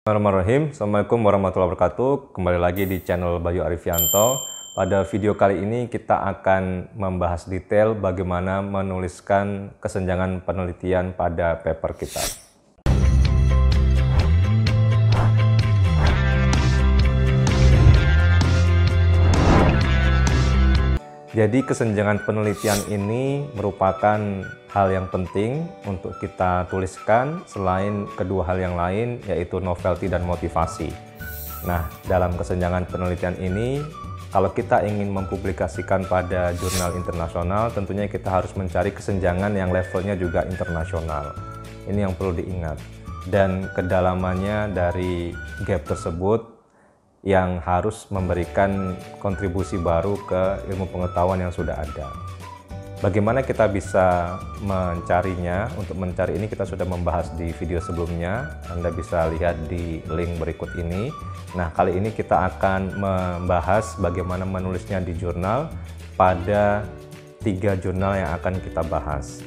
Bismillahirrahmanirrahim. Assalamualaikum warahmatullahi wabarakatuh. Kembali lagi di channel Bayu Arifianto. Pada video kali ini kita akan membahas detail bagaimana menuliskan kesenjangan penelitian pada paper kita. Jadi kesenjangan penelitian ini merupakan hal yang penting untuk kita tuliskan selain kedua hal yang lain, yaitu novelty dan motivasi. Nah, dalam kesenjangan penelitian ini, kalau kita ingin mempublikasikan pada jurnal internasional, tentunya kita harus mencari kesenjangan yang levelnya juga internasional. Ini yang perlu diingat. Dan kedalamannya dari gap tersebut yang harus memberikan kontribusi baru ke ilmu pengetahuan yang sudah ada. Bagaimana kita bisa mencarinya? Untuk mencari ini kita sudah membahas di video sebelumnya. Anda bisa lihat di link berikut ini. Nah, kali ini kita akan membahas bagaimana menulisnya di jurnal pada 3 jurnal yang akan kita bahas.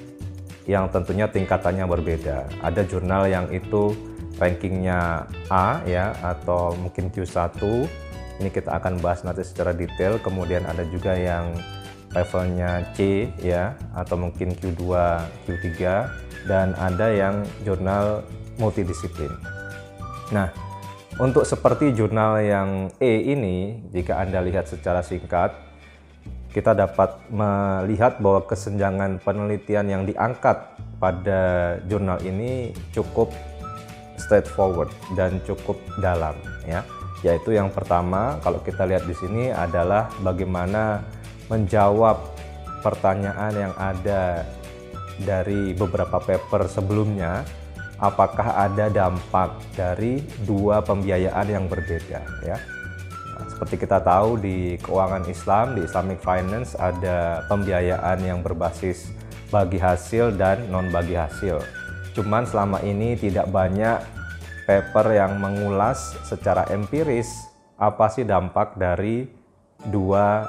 Yang tentunya tingkatannya berbeda. Ada jurnal yang itu rankingnya A ya, atau mungkin Q1. Ini kita akan bahas nanti secara detail. Kemudian ada juga yang levelnya C ya, atau mungkin Q2, Q3, dan ada yang jurnal multidisiplin. Nah, untuk seperti jurnal yang E ini, jika Anda lihat secara singkat, kita dapat melihat bahwa kesenjangan penelitian yang diangkat pada jurnal ini cukup straightforward dan cukup dalam ya. Yaitu yang pertama, kalau kita lihat di sini adalah bagaimana menjawab pertanyaan yang ada dari beberapa paper sebelumnya, apakah ada dampak dari dua pembiayaan yang berbeda ya. Nah, seperti kita tahu di keuangan Islam, di Islamic Finance ada pembiayaan yang berbasis bagi hasil dan non bagi hasil. Cuman selama ini tidak banyak paper yang mengulas secara empiris apa sih dampak dari dua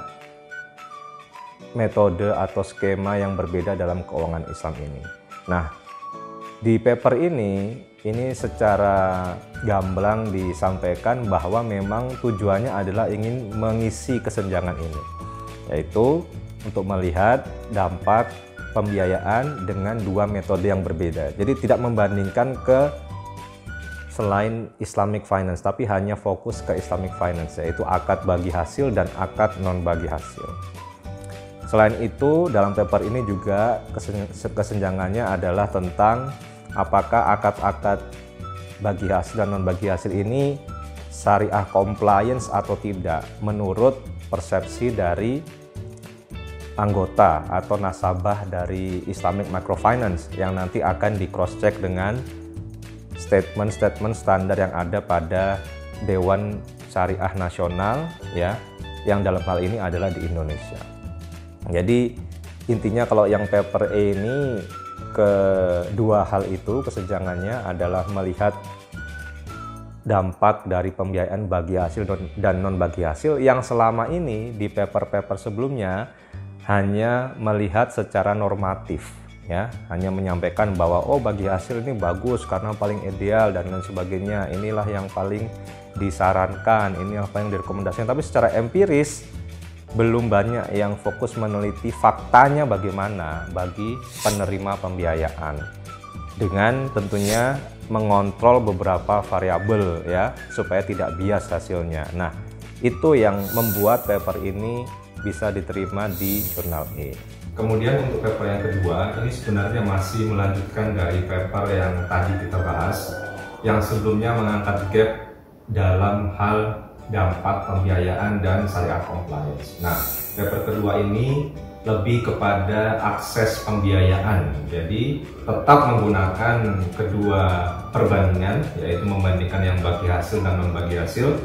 metode atau skema yang berbeda dalam keuangan Islam ini. Nah, di paper ini secara gamblang disampaikan bahwa memang tujuannya adalah ingin mengisi kesenjangan ini, yaitu untuk melihat dampak pembiayaan dengan dua metode yang berbeda. Jadi tidak membandingkan ke selain Islamic Finance, tapi hanya fokus ke Islamic Finance, yaitu akad bagi hasil dan akad non bagi hasil. Selain itu, dalam paper ini juga kesenjangannya adalah tentang apakah akad-akad bagi hasil dan non bagi hasil ini syariah compliance atau tidak menurut persepsi dari anggota atau nasabah dari Islamic Microfinance yang nanti akan di cross check dengan statement-statement standar yang ada pada Dewan Syariah Nasional ya, yang dalam hal ini adalah di Indonesia. Jadi intinya kalau yang paper E ini, kedua hal itu kesenjangannya adalah melihat dampak dari pembiayaan bagi hasil dan non bagi hasil yang selama ini di paper-paper sebelumnya hanya melihat secara normatif ya, hanya menyampaikan bahwa oh bagi hasil ini bagus karena paling ideal dan lain sebagainya, inilah yang paling disarankan, ini apa yang direkomendasikan, tapi secara empiris belum banyak yang fokus meneliti faktanya bagaimana bagi penerima pembiayaan, dengan tentunya mengontrol beberapa variabel ya supaya tidak bias hasilnya. Nah, itu yang membuat paper ini bisa diterima di jurnal E. Kemudian untuk paper yang kedua, ini sebenarnya masih melanjutkan dari paper yang tadi kita bahas, yang sebelumnya mengangkat gap dalam hal dampak pembiayaan dan syariah compliance. Nah, paper kedua ini lebih kepada akses pembiayaan. Jadi tetap menggunakan kedua perbandingan, yaitu membandingkan yang bagi hasil dan non bagi hasil.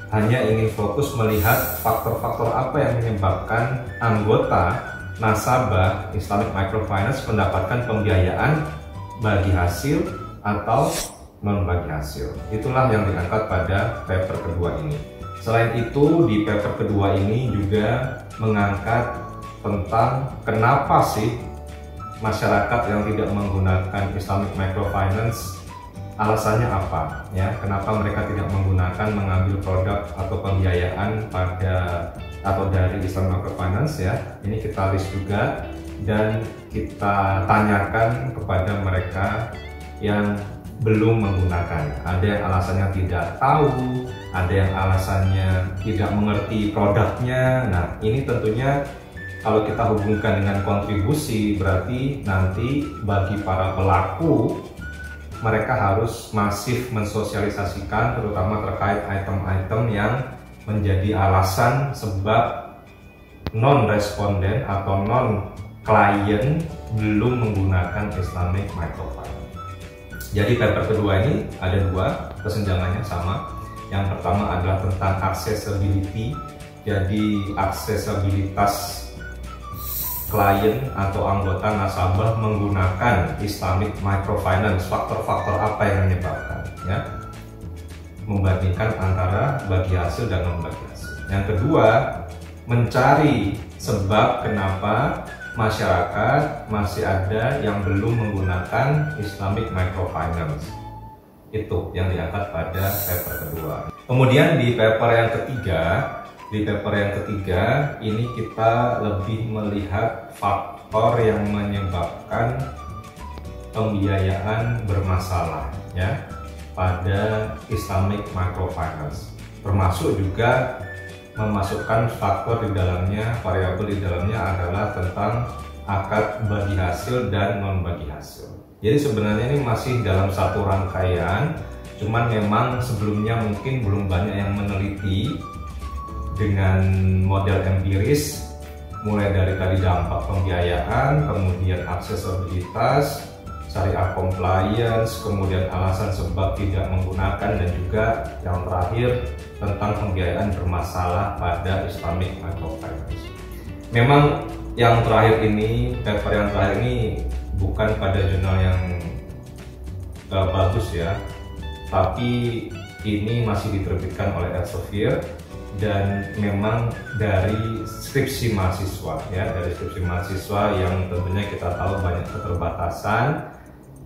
Hanya ingin fokus melihat faktor-faktor apa yang menyebabkan anggota nasabah Islamic Microfinance mendapatkan pembiayaan bagi hasil atau non bagi hasil. Itulah yang diangkat pada paper kedua ini. Selain itu, di paper kedua ini juga mengangkat tentang kenapa sih masyarakat yang tidak menggunakan Islamic Microfinance alasannya apa ya, kenapa mereka tidak menggunakan mengambil produk atau pembiayaan atau dari Islamic Microfinance ya. Ini kita list juga dan kita tanyakan kepada mereka yang belum menggunakan. Ada yang alasannya tidak tahu, ada yang alasannya tidak mengerti produknya. Nah, ini tentunya kalau kita hubungkan dengan kontribusi, berarti nanti bagi para pelaku mereka harus masif mensosialisasikan, terutama terkait item-item yang menjadi alasan sebab non-responden atau non-klien belum menggunakan Islamic Microfinance. Jadi paper kedua ini ada dua, kesenjangannya sama. Yang pertama adalah tentang accessibility, jadi aksesibilitas klien atau anggota nasabah menggunakan Islamic Microfinance, faktor-faktor apa yang menyebabkan ya, membandingkan antara bagi hasil dan non bagi hasil. Yang kedua, mencari sebab kenapa masyarakat masih ada yang belum menggunakan Islamic Microfinance. Itu yang diangkat pada paper kedua. Kemudian di paper yang ketiga ini kita lebih melihat faktor yang menyebabkan pembiayaan bermasalah ya pada Islamic Microfinance, termasuk juga memasukkan faktor di dalamnya, variabel di dalamnya adalah tentang akad bagi hasil dan non bagi hasil. Jadi sebenarnya ini masih dalam satu rangkaian, cuman memang sebelumnya mungkin belum banyak yang meneliti dengan model empiris, mulai dari tadi dampak pembiayaan, kemudian aksesibilitas, syariah compliance, kemudian alasan sebab tidak menggunakan, dan juga yang terakhir tentang pembiayaan bermasalah pada Islamic Microfinance. Memang yang terakhir ini, paper yang terakhir ini bukan pada jurnal yang bagus ya, tapi ini masih diterbitkan oleh Elsevier dan memang dari skripsi mahasiswa ya, dari skripsi mahasiswa yang tentunya kita tahu banyak keterbatasan,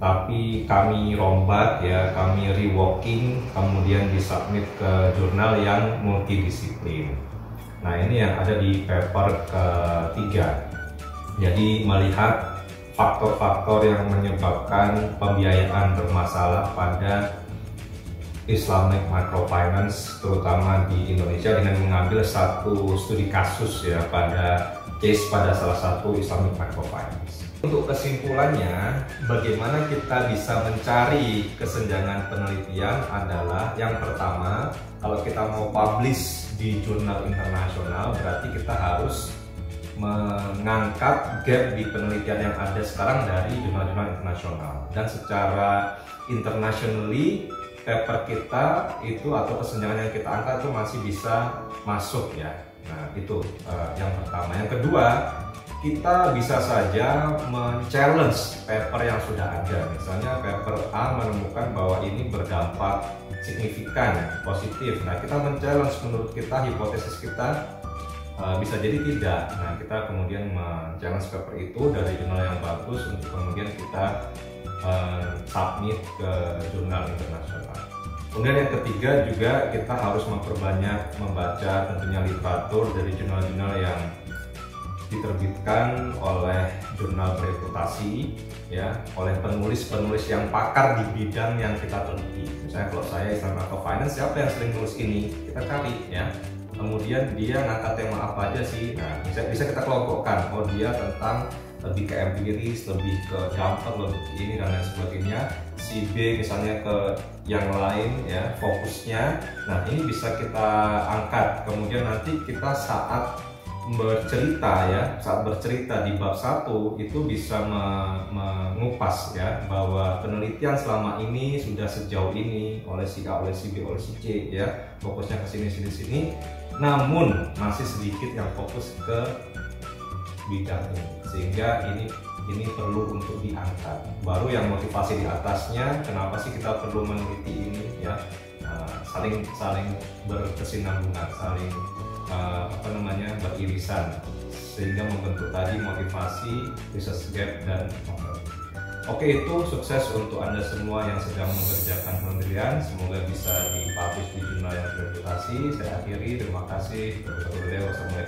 tapi kami rombat ya, kami reworking, kemudian disubmit ke jurnal yang multidisiplin. Nah, ini yang ada di paper ketiga. Jadi melihat faktor-faktor yang menyebabkan pembiayaan bermasalah pada Islamic Microfinance, terutama di Indonesia, dengan mengambil satu studi kasus ya, pada case pada salah satu Islamic Microfinance. Untuk kesimpulannya, bagaimana kita bisa mencari kesenjangan penelitian adalah yang pertama, kalau kita mau publish di jurnal internasional, berarti kita harus mengangkat gap di penelitian yang ada sekarang dari jurnal-jurnal internasional. Dan secara internationally, paper kita itu atau kesenjangan yang kita angkat itu masih bisa masuk ya. Nah, itu yang pertama. Yang kedua, kita bisa saja men-challenge paper yang sudah ada. Misalnya paper A menemukan bahwa ini berdampak signifikan, positif. Nah, kita men-challenge, menurut kita, hipotesis kita bisa jadi tidak. Nah, kita kemudian men-challenge paper itu dari jurnal yang bagus untuk kemudian kita submit ke jurnal internasional. Kemudian yang ketiga juga kita harus memperbanyak membaca tentunya literatur dari jurnal-jurnal yang diterbitkan oleh jurnal bereputasi ya, oleh penulis-penulis yang pakar di bidang yang kita teliti. Misalnya kalau saya Islamic Microfinance, siapa yang sering nulis ini, kita cari ya. Kemudian dia ngangkat tema apa aja sih. Nah, bisa kita kelompokkan. Oh, dia tentang lebih ke empiris, lebih ke dampak, lebih ke ini dan lain sebagainya. Si B misalnya ke yang lain ya, fokusnya. Nah, ini bisa kita angkat. Kemudian nanti kita saat bercerita di bab 1 itu bisa mengupas ya, bahwa penelitian selama ini sudah sejauh ini oleh si A, oleh si B, oleh si C ya, fokusnya ke sini, namun masih sedikit yang fokus ke bidang ini, sehingga ini perlu untuk diangkat. Baru yang motivasi di atasnya, kenapa sih kita perlu meneliti ini ya, saling berkesinambungan, saling beririsan, sehingga membentuk tadi motivasi, research gap dan novel. Oke, itu sukses untuk Anda semua yang sedang mengerjakan penelitian. Semoga bisa dipublish di jurnal yang bereputasi. Saya akhiri, terima kasih. Wassalamualaikum.